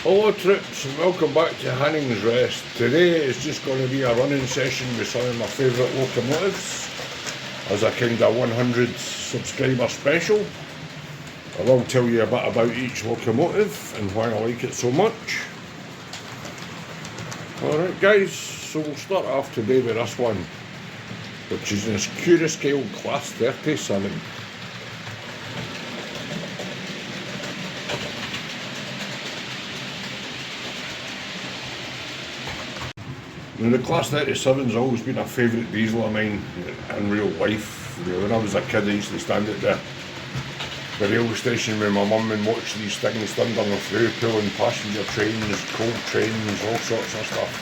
Hello troops and welcome back to Hanning's Rest. Today is just going to be a running session with some of my favourite locomotives as a kind of 100 subscriber special. I will tell you a bit about each locomotive and why I like it so much. Alright guys, so we'll start off today with this one, which is an Scale Class 37. Now, the Class 37's always been a favourite diesel of mine in real life. When I was a kid, I used to stand at the railway station with my mum and watch these things thundering through, pulling passenger trains, coal trains, all sorts of stuff.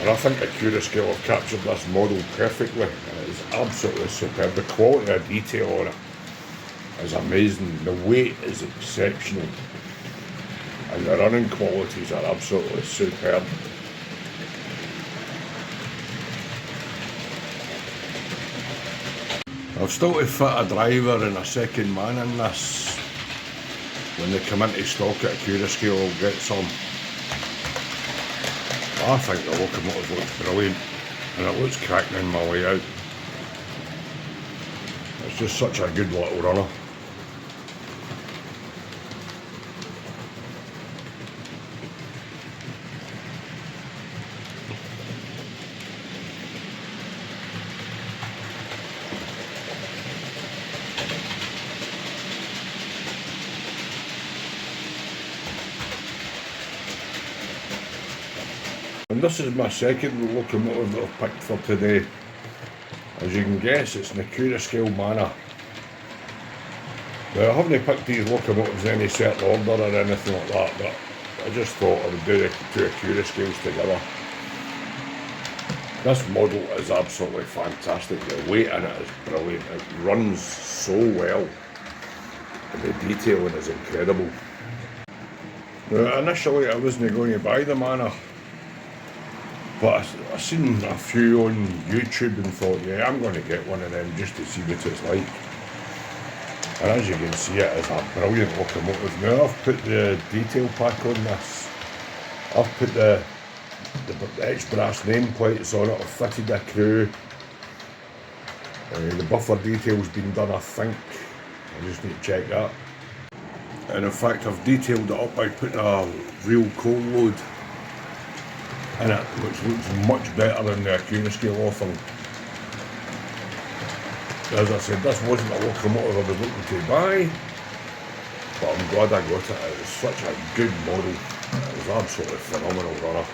And I think the Scale have captured this model perfectly. It is absolutely superb. The quality of detail on it is amazing. The weight is exceptional. And the running qualities are absolutely superb. I've still to fit a driver and a second man in this. When they come into stock at Scale, I'll get some. I think the locomotive looks brilliant and it looks cracking in my way out. It's just such a good little runner. And this is my second locomotive that I've picked for today. As you can guess, it's an Scale Manor. Now, I haven't picked these locomotives in any certain order or anything like that, but I just thought I would do the two Scales together. This model is absolutely fantastic. The weight in it is brilliant. It runs so well. And the detailing is incredible. Now, initially I wasn't going to buy the Manor, but I seen a few on YouTube and thought, yeah, I'm going to get one of them just to see what it's like. And as you can see, it is a brilliant locomotive. Now, I've put the detail pack on this. I've put the X-Brass nameplates on it. I've fitted the crew. The buffer detail's been done, I think. I just need to check that. And in fact, I've detailed it up by putting a real coal load in it, which looks much better than the Scale offering. As I said, this wasn't a locomotive I was looking to buy, but I'm glad I got it. It was such a good model. It was absolutely phenomenal runner.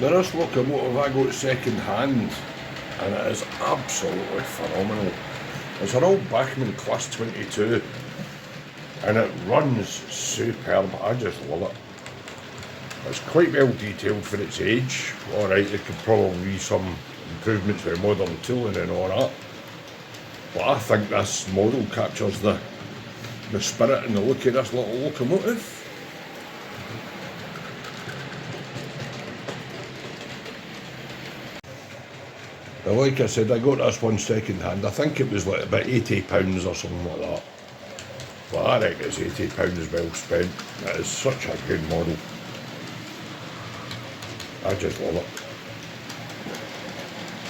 Now, this locomotive I got second hand, and it is absolutely phenomenal. It's an old Bachmann Class 22 and it runs superb. I just love it. It's quite well detailed for its age. Alright, there could probably be some improvements with modern tooling and all that, but I think this model captures the spirit and the look of this little locomotive. Now, like I said, I got this one second hand. I think it was like about £80 or something like that. But I reckon it's £80 well spent. It is such a good model. I just love it.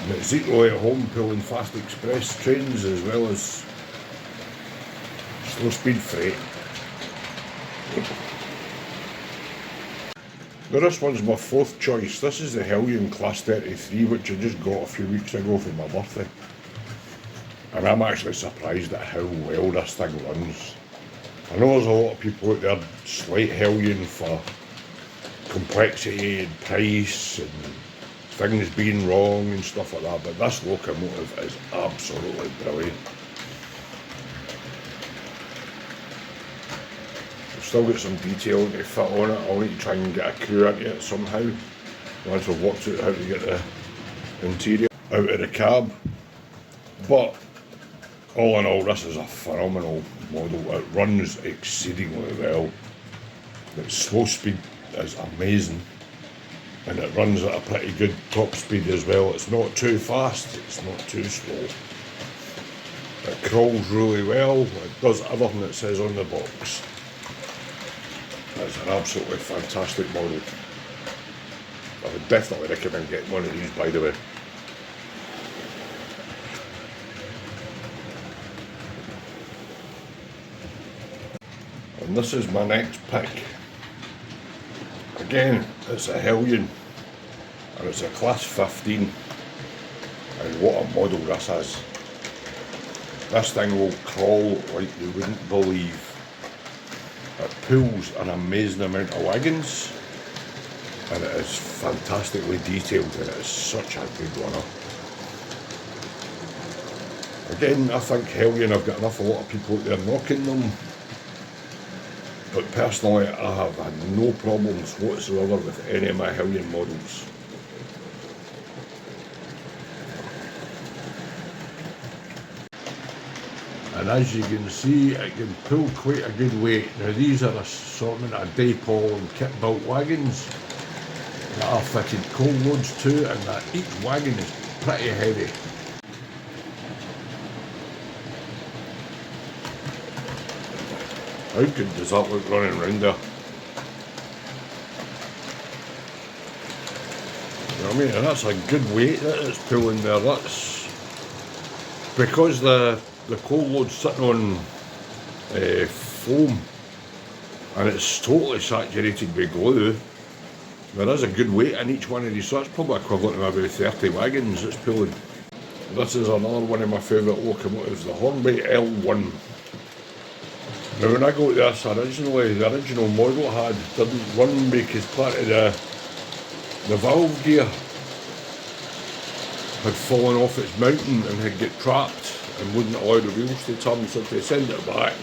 And it's equally at home pulling fast express trains as well as slow speed freight. Now, this one's my fourth choice. This is the Hellion Class 33, which I just got a few weeks ago for my birthday. And I'm actually surprised at how well this thing runs. I know there's a lot of people out there slight Hellion for complexity and price and things being wrong and stuff like that, but this locomotive is absolutely brilliant. Still got some detailing to fit on it. I'll need to try and get a crew into it somehow once I've worked out how to get the interior out of the cab. But all in all, this is a phenomenal model. It runs exceedingly well. Its slow speed is amazing. and it runs at a pretty good top speed as well. It's not too fast, it's not too slow. It crawls really well, it does everything it says on the box. It's an absolutely fantastic model. I would definitely recommend getting one of these, by the way. And this is my next pick. Again, it's a Hellion, and it's a class 15, and what a model this is. This thing will crawl like you wouldn't believe. It pulls an amazing amount of wagons, and it is fantastically detailed, and it is such a good runner. Again, I think Hellion have got a lot of people out there knocking them, but personally I have had no problems whatsoever with any of my Hellion models. And as you can see, it can pull quite a good weight. Now these are an assortment of Daypol and kit-built wagons that are fitted coal loads to, and that each wagon is pretty heavy. How good does that look running round there? You know what I mean? And that's a good weight that it's pulling there. That's because the coal load's sitting on foam, and it's totally saturated with glue. There is a good weight in each one of these, so it's probably equivalent to maybe 30 wagons it's pulling. This is another one of my favourite locomotives, the Hornby L1. Now when I got this originally, the original model it had didn't run because part of the valve gear had fallen off its mounting and had got trapped and wouldn't allow the wheels to turn, so to send it back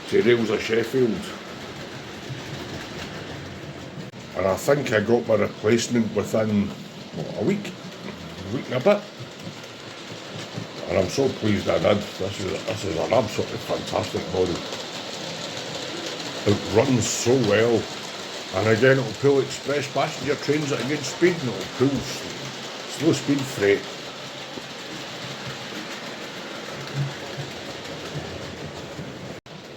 to Rails of Sheffield. And I think I got my replacement within a week and a bit. And I'm so pleased I did. This is an absolutely fantastic model. It runs so well, and again it'll pull express passenger trains at a good speed, and it'll pull slow speed freight.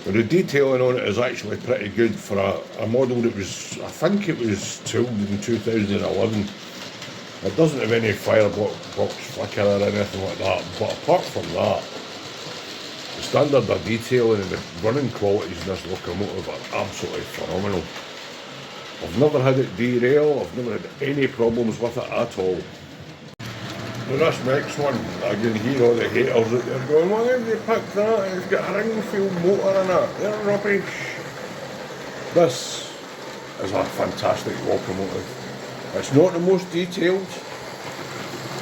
But the detailing on it is actually pretty good for a model that was, I think it was tooled in 2011. It doesn't have any firebox flicker or anything like that, but apart from that, the standard of detailing and the running qualities in this locomotive are absolutely phenomenal. I've never had it derail, I've never had any problems with it at all. Now this next one, I can hear all the haters out there going, why have you picked that? It's got a Ringfield motor in it, they're rubbish. This is a fantastic locomotive. It's not the most detailed,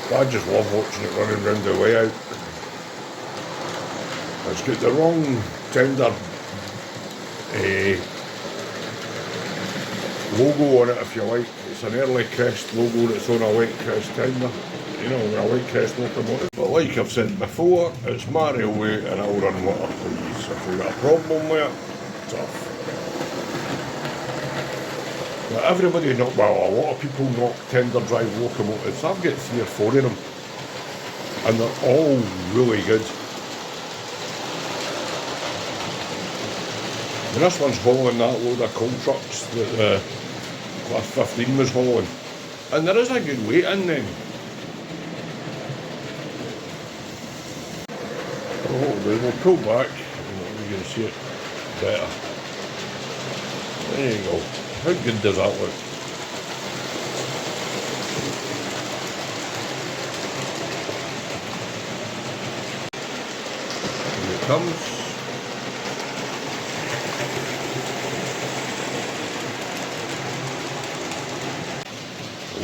but I just love watching it running round the way out. It's got the wrong tender logo on it, if you like. It's an early Crest logo that's on a White Crest tender, you know, a White Crest locomotive. But like I've said before, it's my railway and I'll run what I please. If we've got a problem with it, tough. But everybody knock, well, a lot of people knock tender drive locomotives. I've got 3 or 4 of them, and they're all really good. And this one's hauling that load of coal trucks that Class 15 was hauling. And there is a good weight in them. Oh, we'll pull back and you can see it better. There you go. How good does that look? Here it comes.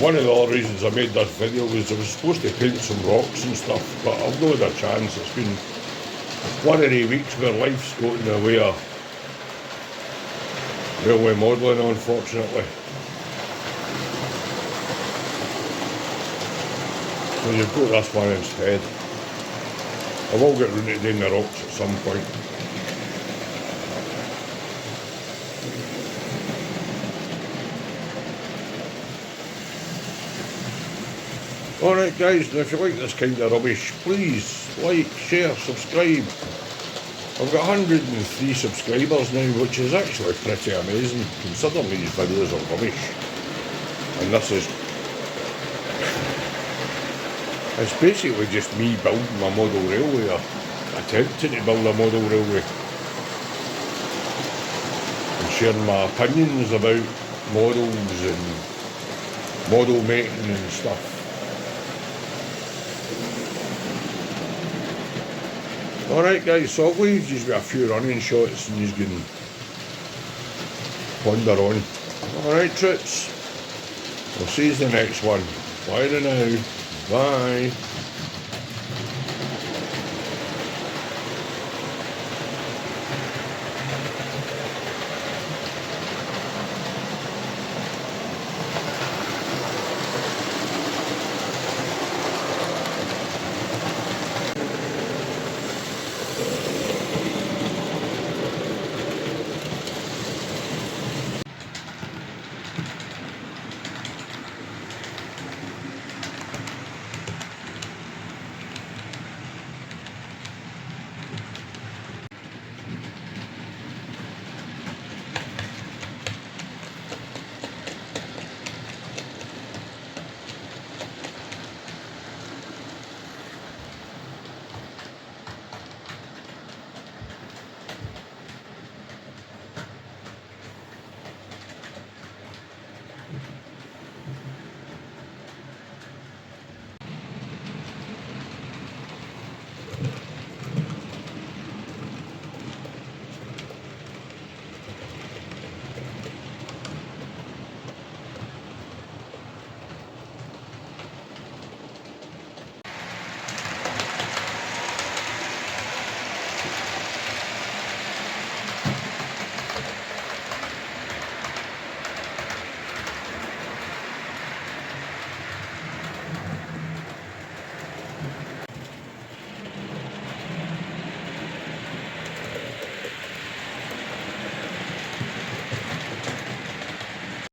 One of the other reasons I made this video was I was supposed to paint some rocks and stuff, but I've not had a chance. It's been one of the weeks where life's got in the way of railway modelling, unfortunately. So you've got this one instead. I will get round to doing the rocks at some point. Alright guys, and if you like this kind of rubbish, please like, share, subscribe. I've got 103 subscribers now, which is actually pretty amazing, considering these videos are rubbish. And this is... it's basically just me building my model railway, or attempting to build a model railway. And sharing my opinions about models and model making and stuff. Alright guys, so I'll leave you with a few running shots and you can wander on. Alright troops, I'll see you in the next one. Bye now. Bye.